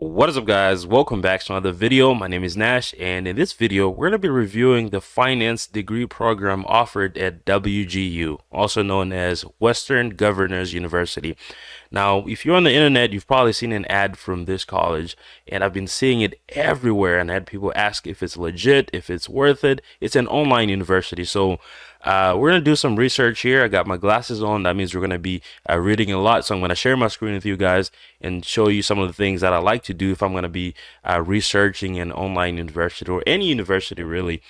What is up, guys? Welcome back to another video. My name is Nash, and in this video we're going to be reviewing the finance degree program offered at WGU, also known as Western Governors University. Now, if you're on the internet, you've probably seen an ad from this college, and I've been seeing it everywhere, and I had people ask if it's legit, if it's worth it. It's an online university, so we're going to do some research here. I got my glasses on. That means we're going to be reading a lot. So I'm going to share my screen with you guys and show you some of the things that I like to do if I'm going to be researching an online university or any university really.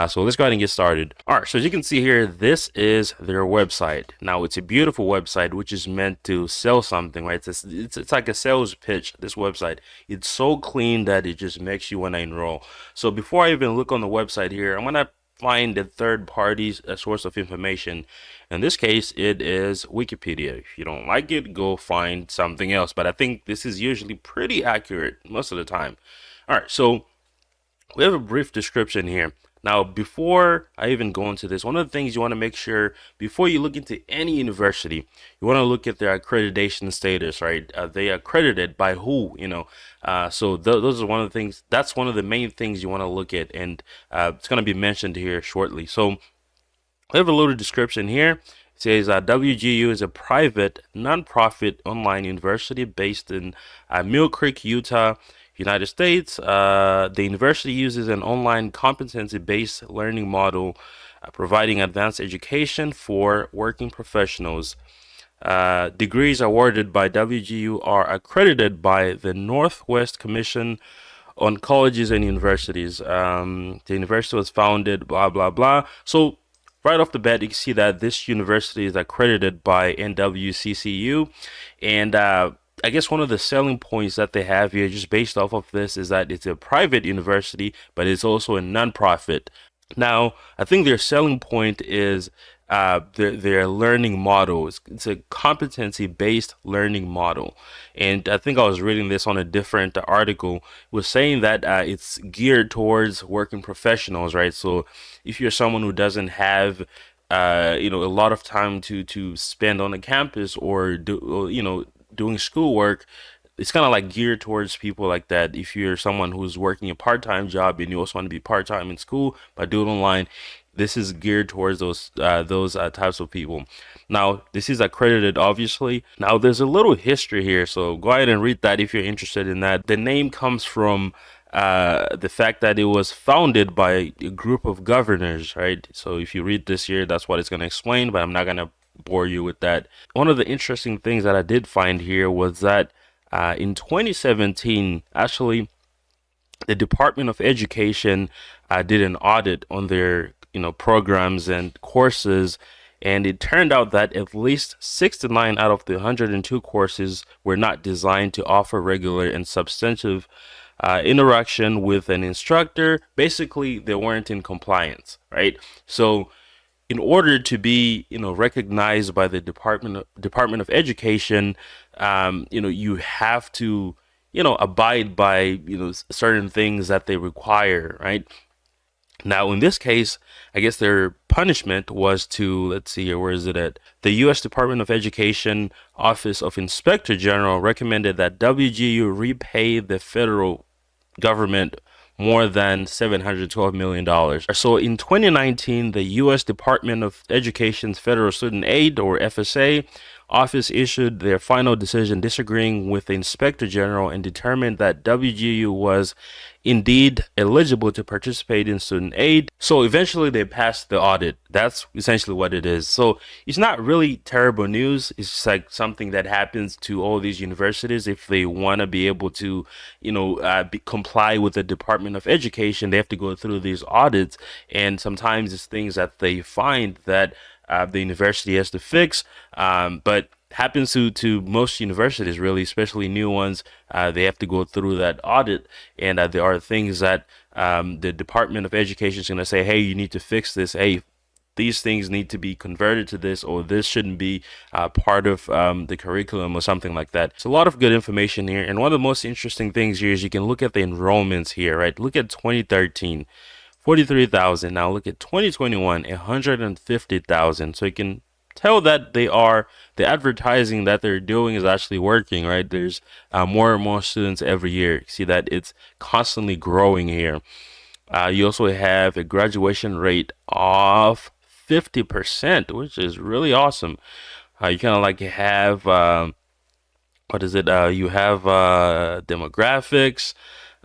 So let's go ahead and get started. All right, so as you can see here, this is their website. Now, it's a beautiful website, which is meant to sell something, right? It's like a sales pitch, this website. It's so clean that it just makes you want to enroll. So before I even look on the website here, I'm going to find a third party source of information. In this case, it is Wikipedia. If you don't like it, go find something else. But I think this is usually pretty accurate most of the time. All right, so we have a brief description here. Now, before I even go into this, one of the things you want to make sure before you look into any university, you want to look at their accreditation status, right? They accredited by who, so those are one of the things, that's one of the main things you want to look at, and it's going to be mentioned here shortly. So we have a little description here. It says WGU is a private, non-profit online university based in Mill Creek, Utah, United States. The university uses an online competency-based learning model, providing advanced education for working professionals. Degrees awarded by WGU are accredited by the Northwest Commission on Colleges and Universities. The university was founded, blah, blah, blah. So right off the bat, you can see that this university is accredited by NWCCU, and I guess one of the selling points that they have here, just based off of this, is that it's a private university, but it's also a nonprofit. Now, I think their selling point is their learning model. It's a competency-based learning model, and I think I was reading this on a different article. It was saying that it's geared towards working professionals, right? So if you're someone who doesn't have a lot of time to spend on the campus or doing schoolwork, it's kind of like geared towards people like that. If you're someone who's working a part-time job and you also want to be part-time in school but do it online, this is geared towards those types of people. Now, this is accredited, obviously. Now, there's a little history here, so go ahead and read that if you're interested in that. The name comes from the fact that it was founded by a group of governors, right? So if you read this here, that's what it's going to explain, but I'm not going to bore you with that. One of the interesting things that I did find here was that in 2017, actually, the Department of Education did an audit on their programs and courses, and it turned out that at least 69 out of the 102 courses were not designed to offer regular and substantive interaction with an instructor. Basically, they weren't in compliance, right? So in order to be recognized by the Department of Education, you have to abide by certain things that they require, right? Now, in this case, I guess their punishment was to, let's see here, where is it at? The U.S. Department of Education Office of Inspector General recommended that WGU repay the federal government more than $712 million. So in 2019, the U.S. Department of Education's Federal Student Aid, or FSA, office issued their final decision disagreeing with the Inspector General and determined that WGU was indeed eligible to participate in student aid. So eventually they passed the audit. That's essentially what it is. So it's not really terrible news. It's just like something that happens to all these universities. If they want to be able to, comply with the Department of Education, they have to go through these audits. And sometimes it's things that they find that the university has to fix, but happens to most universities, really, especially new ones. They have to go through that audit, and there are things that the Department of Education is going to say, hey, you need to fix this. Hey, these things need to be converted to this, or this shouldn't be part of the curriculum or something like that. It's a lot of good information here, and one of the most interesting things here is you can look at the enrollments here, right? Look at 2013. 43,000. Now look at 2021, 150,000. So you can tell that the advertising that they're doing is actually working, right? There's more and more students every year. You see that it's constantly growing here. You also have a graduation rate of 50%, which is really awesome. You kind of like have what is it? You have demographics.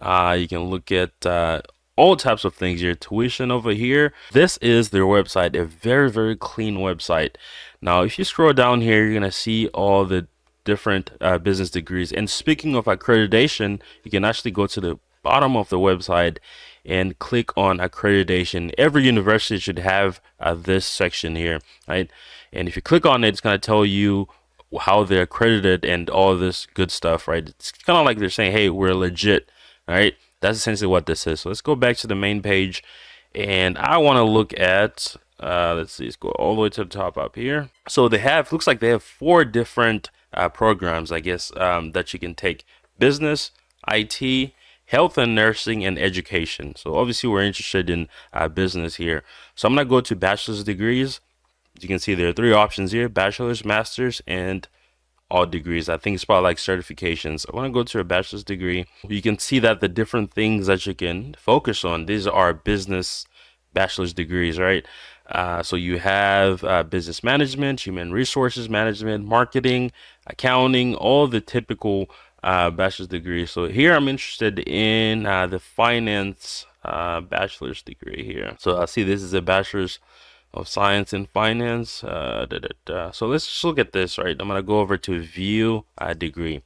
You can look at all types of things. Your tuition over here. This is their website, a very, very clean website. Now, if you scroll down here, you're gonna see all the different business degrees. And speaking of accreditation, you can actually go to the bottom of the website and click on accreditation. Every university should have this section here, right? And if you click on it, it's gonna tell you how they're accredited and all this good stuff, right? It's kind of like they're saying, hey, we're legit, all right? That's essentially what this is. So let's go back to the main page, and I want to look at let's see, let's go all the way to the top up here. So they have, looks like they have 4 different programs, I guess, that you can take: business, IT, health and nursing, and education. So obviously we're interested in business here. So I'm gonna go to bachelor's degrees. You can see there are 3 options here: bachelor's, master's, and all degrees. I think it's probably like certifications. I want to go to a bachelor's degree. You can see that the different things that you can focus on, these are business bachelor's degrees, right? So you have business management, human resources management, marketing, accounting, all the typical bachelor's degrees. So here I'm interested in the finance bachelor's degree here. So I see this is a bachelor's of science in finance. So let's just look at this, right? I'm gonna go over to view degree.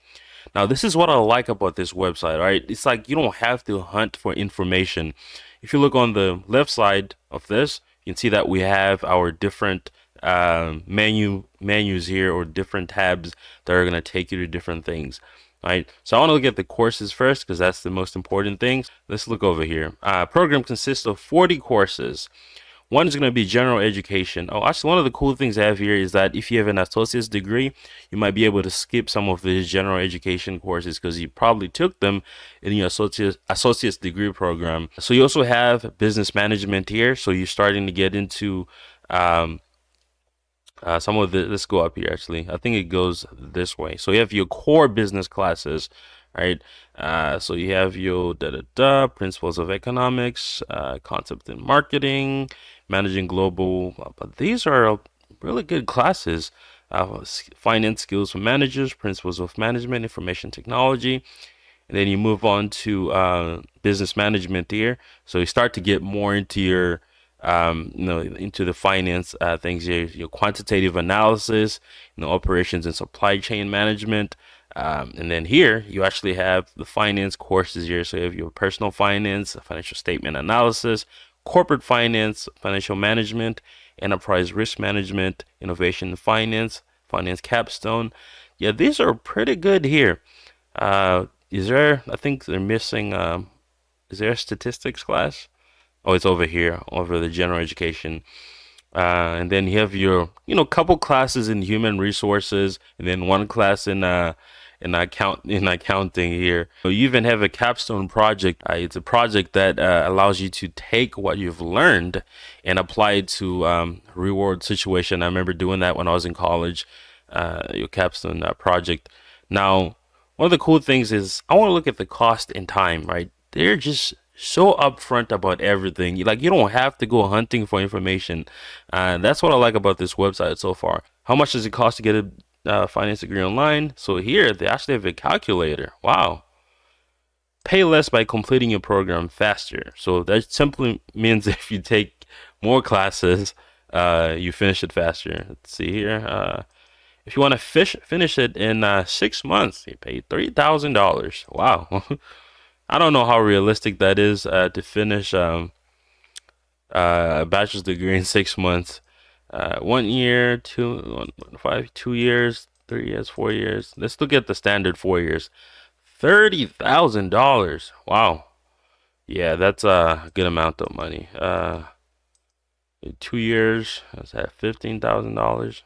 Now this is what I like about this website, right? It's like you don't have to hunt for information. If you look on the left side of this, you can see that we have our different menus here, or different tabs that are gonna take you to different things. Right, so I want to look at the courses first because that's the most important thing. Let's look over here. Program consists of 40 courses. One is going to be general education. Oh, actually, one of the cool things I have here is that if you have an associate's degree, you might be able to skip some of these general education courses because you probably took them in your associate's degree program. So you also have business management here. So you're starting to get into some of the, let's go up here actually. I think it goes this way. So you have your core business classes, right? So you have your principles of economics, concept in marketing, managing global, but these are really good classes. Finance skills for managers, principles of management, information technology. And then you move on to business management here. So you start to get more into your into the finance things here, your quantitative analysis, operations and supply chain management. And then here you actually have the finance courses here. So you have your personal finance, financial statement analysis, corporate finance, financial management, enterprise risk management, innovation in finance, finance capstone. Yeah, these are pretty good here. Is there, I think they're missing, is there a statistics class? Oh, it's over here, over the general education. And then you have your, couple classes in human resources, and then one class in accounting here. So you even have a capstone project. It's a project that allows you to take what you've learned and apply it to real world situation. I remember doing that when I was in college. Your capstone project. Now, one of the cool things is I want to look at the cost and time. Right, they're just so upfront about everything. You don't have to go hunting for information. And that's what I like about this website so far. How much does it cost to get a finance degree online? So here they actually have a calculator. Wow. Pay less by completing your program faster. So that simply means if you take more classes, you finish it faster. Let's see here. If you want to finish it in 6 months, you pay $3,000. Wow. I don't know how realistic that is to finish a bachelor's degree in 6 months. 1 year, 2 years, 3 years, 4 years. Let's look at the standard 4 years. $30,000. Wow. Yeah, that's a good amount of money. 2 years, that's at $15,000.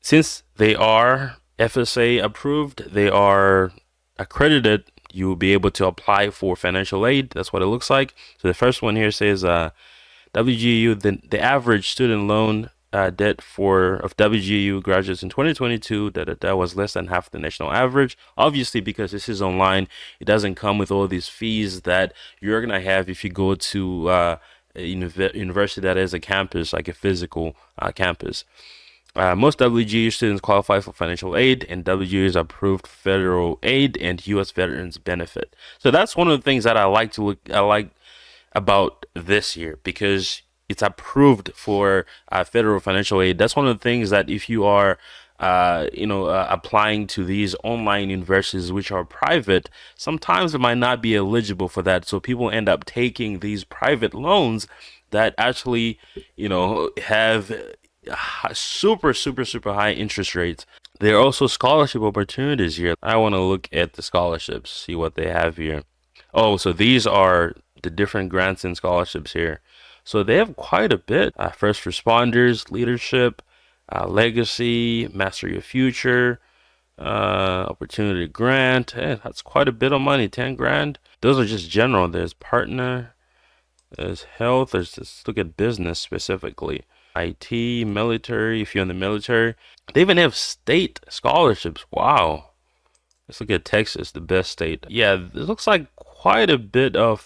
Since they are FSA approved, they are accredited, you will be able to apply for financial aid. That's what it looks like. So the first one here says WGU, the average student loan debt for of WGU graduates in 2022 that was less than half the national average. Obviously, because this is online, it doesn't come with all these fees that you're gonna have if you go to a university that is a campus, like a physical campus. Most WGU students qualify for financial aid, and WGU is approved federal aid and U.S. veterans benefit. So that's one of the things that I like about this year, because it's approved for federal financial aid. That's one of the things that if you are applying to these online universities which are private, sometimes it might not be eligible for that. So people end up taking these private loans that actually, have super high interest rates. There are also scholarship opportunities here. I want to look at the scholarships, see what they have here. Oh, so these are the different grants and scholarships here. So they have quite a bit. First responders, leadership, legacy, master your future, opportunity grant. Hey, that's quite a bit of money, 10 grand. Those are just general. There's partner, there's health, there's just look at business specifically. IT, military, if you're in the military. They even have state scholarships. Wow. Let's look at Texas, the best state. Yeah, it looks like quite a bit of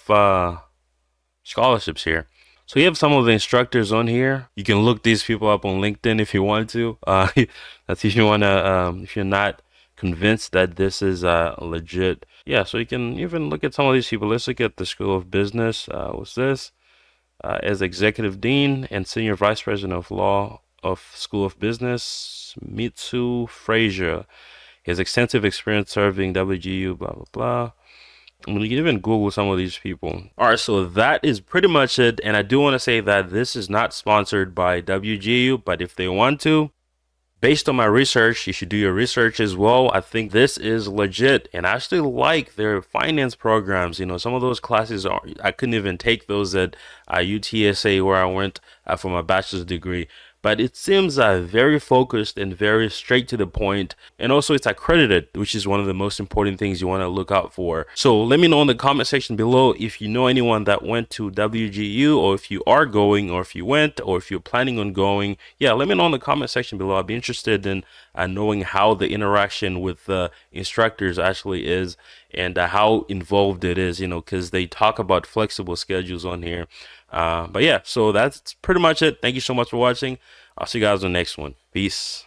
scholarships here. So you have some of the instructors on here. You can look these people up on LinkedIn if you want to. That's if you want to, if you're not convinced that this is legit. Yeah, so you can even look at some of these people. Let's look at the School of Business. What's this? As Executive Dean and Senior Vice President of Law of School of Business, Mitsu Frazier. He has extensive experience serving WGU, blah, blah, blah. I'm going to even Google some of these people. All right, so that is pretty much it. And I do want to say that this is not sponsored by WGU, but if they want to, based on my research, you should do your research as well. I think this is legit, and I actually like their finance programs. Some of those classes I couldn't even take those at UTSA where I went for my bachelor's degree. But it seems very focused and very straight to the point. And also it's accredited, which is one of the most important things you want to look out for. So let me know in the comment section below if you know anyone that went to WGU, or if you are going, or if you went, or if you're planning on going. Yeah, let me know in the comment section below. I'd be interested in knowing how the interaction with the instructors actually is, and how involved it is, because they talk about flexible schedules on here. But yeah, so that's pretty much it. Thank you so much for watching. I'll see you guys on the next one. Peace.